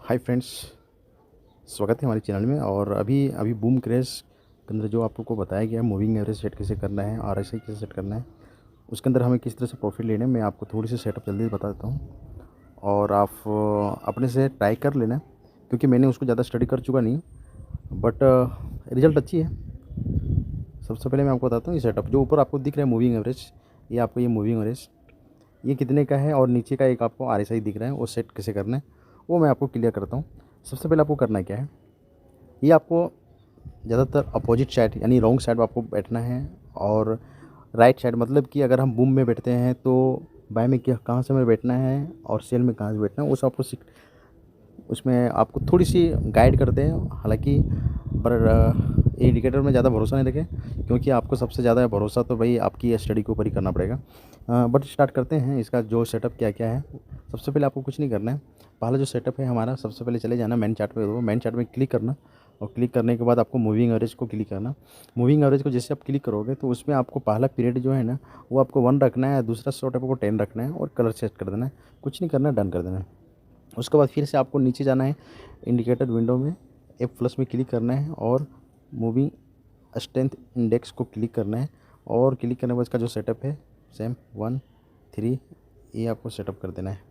Hi friends, स्वागत है हमारे चैनल में। और अभी अभी बूम क्रैश के अंदर जो आप लोग को बताया गया है मूविंग एवरेज सेट कैसे करना है, आरएसआई कैसे सेट करना है, उसके अंदर हमें किस तरह से प्रॉफिट लेना है, मैं आपको थोड़ी सी सेटअप जल्दी से बता देता हूँ। और आप अपने से ट्राई कर लेना, क्योंकि मैंने उसको ज़्यादा स्टडी कर चुका नहीं, बट रिज़ल्ट अच्छी है। सबसे पहले मैं आपको बताता हूँ ये सेटअप जो ऊपर आपको दिख रहा है मूविंग एवरेज, ये आपको ये मूविंग एवरेज ये कितने का है, और नीचे का एक आपको आरएसआई दिख रहा है, वो सेट कैसे करना है वो मैं आपको क्लियर करता हूँ। सबसे पहले आपको करना क्या है, ये आपको ज़्यादातर अपोजिट साइड यानी रॉन्ग साइड में आपको बैठना है, और राइट साइड मतलब कि अगर हम बूम में बैठते हैं तो बाय में क्या कहाँ से हमें बैठना है और सेल में कहाँ से बैठना है, उस आपको उसमें आपको थोड़ी सी गाइड करते हैं। हालांकि पर इंडिकेटर में ज़्यादा भरोसा नहीं रखें, क्योंकि आपको सबसे ज़्यादा भरोसा तो भाई आपकी स्टडी के ऊपर ही करना पड़ेगा। बट स्टार्ट करते हैं इसका जो सेटअप क्या क्या है। सबसे पहले आपको कुछ नहीं करना है, पहला जो सेटअप है हमारा, सबसे पहले चले जाना मेन चार्ट पे, मेन चार्ट में क्लिक करना, और क्लिक करने के बाद आपको मूविंग एवरेज को क्लिक करना। मूविंग एवरेज को जैसे आप क्लिक करोगे तो उसमें आपको पहला पीरियड जो है ना वो आपको 1 रखना है, दूसरा शॉर्ट आपको 10 रखना है, और कलर सेट कर देना है। कुछ नहीं करना, डन कर देना है। उसके बाद फिर से आपको नीचे जाना है, इंडिकेटर विंडो में F+ में क्लिक करना है, और मूविंग स्ट्रेंथ इंडेक्स को क्लिक करना है, और क्लिक करने के बाद इसका जो सेटअप है सेम 1 3 ये आपको सेटअप कर देना है।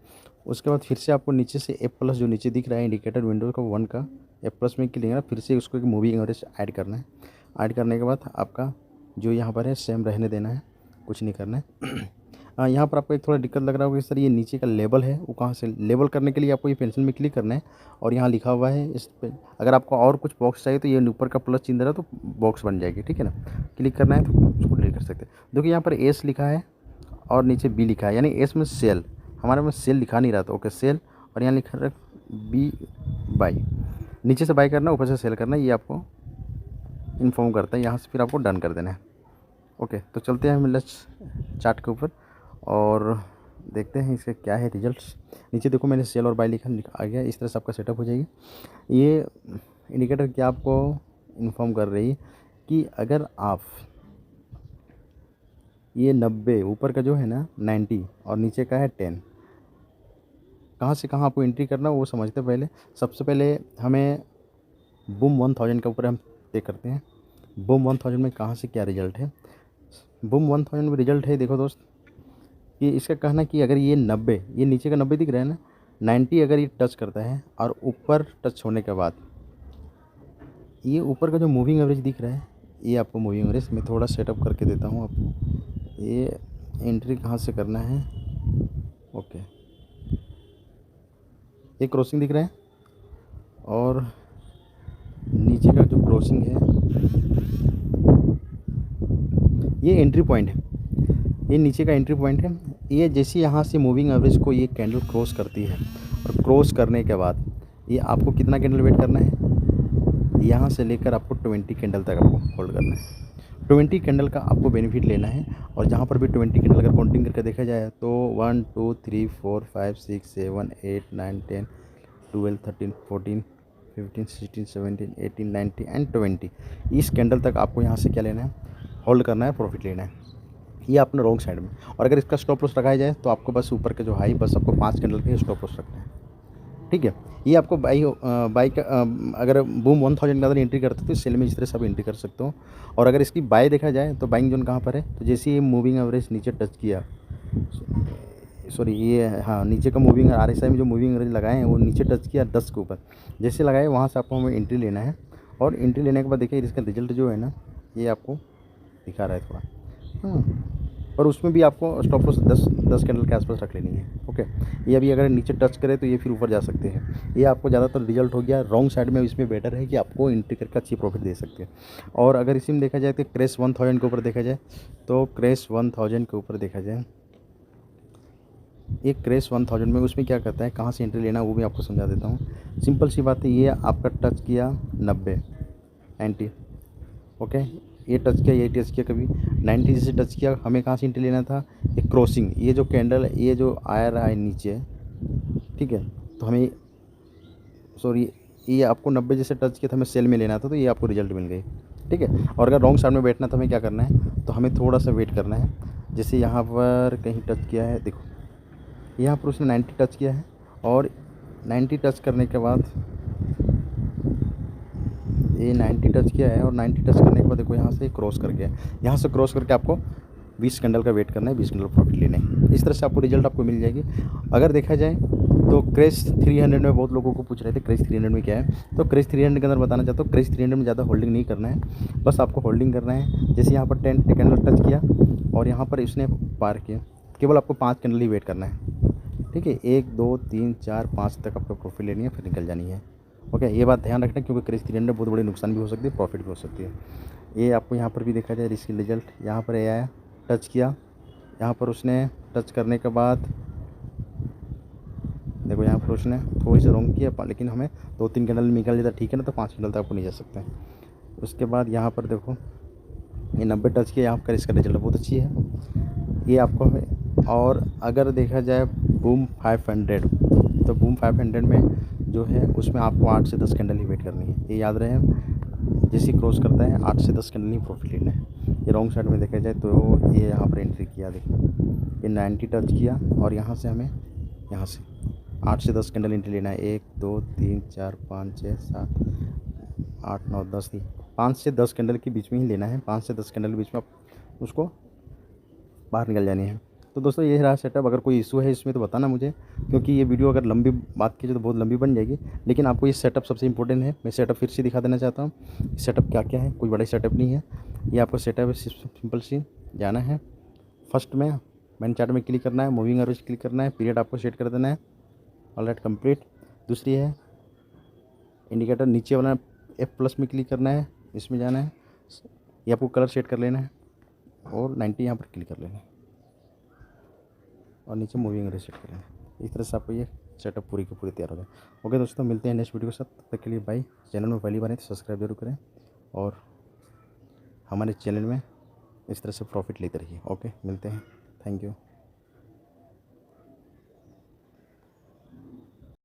उसके बाद फिर से आपको नीचे से F+ जो नीचे दिख रहा है इंडिकेटर विंडो का 1 का, F+ में क्लिक करना, फिर से उसको एक मूविंग एवरेज ऐड करना है। ऐड करने के बाद आपका जो यहाँ पर है सेम रहने देना है, कुछ नहीं करना है। यहाँ पर आपको एक थोड़ा दिक्कत लग रहा होगा, सर ये नीचे का लेबल है वो कहाँ से, लेबल करने के लिए आपको ये पेंसिल में क्लिक करना है, और यहाँ लिखा हुआ है इस पे, अगर आपको और कुछ बॉक्स चाहिए तो ये ऊपर का प्लस चिन्ह रहा तो बॉक्स बन जाएगी, ठीक है ना। क्लिक करना है तो उसको डिलीट कर सकते हैं। देखिए यहाँ पर एस लिखा है और नीचे बी लिखा है, यानी एस में सेल, हमारे में सेल लिखा नहीं रहा था, ओके सेल, और यहाँ लिखा है बी बाई, नीचे से बाई करना, ऊपर से सेल करना, ये आपको इन्फॉर्म करता है। यहाँ से फिर आपको डन कर देना है। ओके, तो चलते हैं हम लेट्स चार्ट के ऊपर और देखते हैं इसके क्या है रिजल्ट्स। नीचे देखो मैंने सेल और बाय लिखा आ गया, इस तरह से आपका सेटअप हो जाएगी। ये इंडिकेटर क्या आपको इन्फॉर्म कर रही है कि अगर आप ये 90 ऊपर का जो है ना 90 और नीचे का है 10, कहाँ से कहाँ आपको एंट्री करना वो समझते हैं। पहले सबसे पहले हमें बूम 1000 के ऊपर हम पे करते हैं। बूम 1000 में कहाँ से क्या रिजल्ट है, बूम 1000 में रिजल्ट है, देखो दोस्त, कि इसका कहना कि अगर ये 90, ये नीचे का 90 दिख रहा है ना, 90 अगर ये टच करता है और ऊपर टच होने के बाद ये ऊपर का जो मूविंग एवरेज दिख रहा है, ये आपको मूविंग एवरेज मैं थोड़ा सेटअप करके देता हूँ आपको। ये एंट्री कहाँ से करना है, ओके, ये क्रॉसिंग दिख रहा है, और नीचे का जो क्रॉसिंग है ये एंट्री पॉइंट है, ये नीचे का एंट्री पॉइंट है। ये जैसे यहाँ से मूविंग एवरेज को ये कैंडल क्रॉस करती है, और क्रॉस करने के बाद ये आपको कितना कैंडल वेट करना है, यहाँ से लेकर आपको 20 कैंडल तक आपको होल्ड करना है। 20 कैंडल का आपको बेनिफिट लेना है, और जहाँ पर भी 20 कैंडल अगर काउंटिंग करके देखा जाए तो 1 2 3 4 5 6 7 8 9 10 12 13 14 15 16 17 18 19 एंड 20, इस कैंडल तक आपको यहाँ से क्या लेना है, होल्ड करना है, प्रॉफिट लेना है। ये अपने रॉन्ग साइड में, और अगर इसका स्टॉप लॉस लगाया जाए तो आपको बस ऊपर के जो हाई बस आपको 5 कैंडल के स्टॉप लॉस रखना है, ठीक है। ये आपको बाई का अगर बूम 1000 के अंदर एंट्री करते हो तो सेल में इस तरह से आप एंट्री कर सकते हो। और अगर इसकी बाय देखा जाए तो बाइंग जोन कहाँ पर है, तो जैसे ये मूविंग एवरेज नीचे टच किया, सॉरी ये हाँ नीचे का मूविंग आरएसआई में जो मूविंग एवरेज लगाए हैं वो नीचे टच किया 10 के ऊपर, जैसे लगाए वहाँ से आपको हमें एंट्री लेना है। और एंट्री लेने के बाद देखिए इसका रिजल्ट जो है ना ये आपको दिखा रहा है थोड़ा, और उसमें भी आपको स्टॉप लॉस 10 कैंडल के आसपास रख लेनी है, ओके। ये अभी अगर नीचे टच करे तो ये फिर ऊपर जा सकते हैं। ये आपको ज़्यादातर रिजल्ट हो गया रॉन्ग साइड में, इसमें बेटर है कि आपको एंट्री करके अच्छी प्रॉफिट दे सकते हैं। और अगर इसी में देखा जाए तो क्रैश 1000 के ऊपर देखा जाए, तो क्रैश 1000 के ऊपर देखा जाए, ये क्रैश 1000 में उसमें क्या करता है, कहाँ से एंट्री लेना वो भी आपको समझा देता हूँ। सिंपल सी बात है, ये आपका टच किया 90 90, ओके, ये टच किया, ये टच किया, कभी 90 जैसे टच किया, हमें कहाँ से एंट्री लेना था, एक क्रॉसिंग, ये जो कैंडल ये जो आ रहा है नीचे, ठीक है, तो हमें सॉरी ये आपको 90 जैसे टच किया था, हमें सेल में लेना था, तो ये आपको रिजल्ट मिल गई, ठीक है। और अगर रॉन्ग साइड में बैठना तो हमें क्या करना है, तो हमें थोड़ा सा वेट करना है। जैसे यहाँ पर कहीं टच किया है, देखो यहाँ पर उसने 90 टच किया है, और 90 टच करने के बाद ये 90 टच किया है और 90 टच करने के बाद देखो यहाँ से क्रॉस कर गया। यहाँ से क्रॉस करके आपको 20 कैंडल का वेट करना है, 20 कैंडल प्रॉफिट लेना है। इस तरह से आपको रिजल्ट आपको मिल जाएगी। अगर देखा जाए तो क्रेज 300 में बहुत लोगों को पूछ रहे थे क्रेज 300 में क्या है, तो क्रेज 300 के अंदर बताना चाहता हूँ, क्रेज 300 में ज़्यादा होल्डिंग नहीं करना है, बस आपको होल्डिंग करना है। जैसे यहाँ पर 10 कैंडल टच किया और यहाँ पर इसने पार किया, केवल आपको 5 कैंडल ही वेट करना है, ठीक है। 1 2 3 4 5 तक आपको प्रॉफिट लेनी है, फिर निकल जानी है। ओके, ये बात ध्यान रखना, क्योंकि क्रेज 300 बहुत बड़ी नुकसान भी हो सकती है, प्रॉफिट भी हो सकती है। ये आपको यहाँ पर भी देखा जाए इसकी रिजल्ट, यहाँ पर ये आया, टच किया, यहाँ पर उसने टच करने के बाद देखो यहाँ पर उसने थोड़ी सी रॉन्ग किया, लेकिन हमें 2-3 कैंडल निकल जाता, ठीक है ना, तो 5 कैंडल तक आपको नहीं जा सकते। उसके बाद यहाँ पर देखो ये 90 टच किया, यहाँ पर इसका रिजल्ट बहुत अच्छी है, ये आपको हमें। और अगर देखा जाए बूम 500, तो बूम 500 में जो है उसमें आपको 8 से 10 कैंडल ही वेट करनी है, ये याद रहे। जैसे क्रॉस करता है 8 से 10 कैंडल ही प्रॉफिट लेना है। ये रॉन्ग साइड में देखा जाए तो ये यहाँ पर एंट्री किया, देखो ये 90 टच किया और यहाँ से हमें यहाँ से 8 से 10 कैंडल एंट्री लेना है। 1 2 3 4 5 6 7 8 9 10 ही 5 से 10 कैंडल के बीच में ही लेना है। 5 से 10 कैंडल के बीच में आप उसको बाहर निकल जानी है। तो दोस्तों ये रहा सेटअप। अगर कोई इशू है इसमें तो बताना मुझे, क्योंकि ये वीडियो अगर लंबी बात की जाए तो बहुत लंबी बन जाएगी, लेकिन आपको ये सेटअप सबसे इंपॉर्टेंट है। मैं सेटअप फिर से दिखा देना चाहता हूँ, सेटअप क्या क्या है, कोई बड़ा सेटअप नहीं है। ये आपको सेटअप है, सिंपल सी जाना है। फर्स्ट में मैन चार्ट में क्लिक करना है, मूविंग एवरेज क्लिक करना है, पीरियड आपको सेट कर देना है, ऑलराइट कंप्लीट। दूसरी है इंडिकेटर नीचे वाला F+ में क्लिक करना है, इसमें जाना है, ये आपको कलर सेट कर लेना है और 90 यहाँ पर क्लिक कर लेना है और नीचे मूविंग एवरेज सेट कर लेना है। इस तरह से आपको ये सेटअप पूरी की पूरी तैयार हो जाए। ओके दोस्तों, मिलते हैं नेक्स्ट वीडियो के साथ, तब तक के लिए बाय। चैनल में पहली बार है तो सब्सक्राइब जरूर करें और हमारे चैनल में इस तरह से प्रॉफिट लेते रहिए। ओके, मिलते हैं, थैंक यू।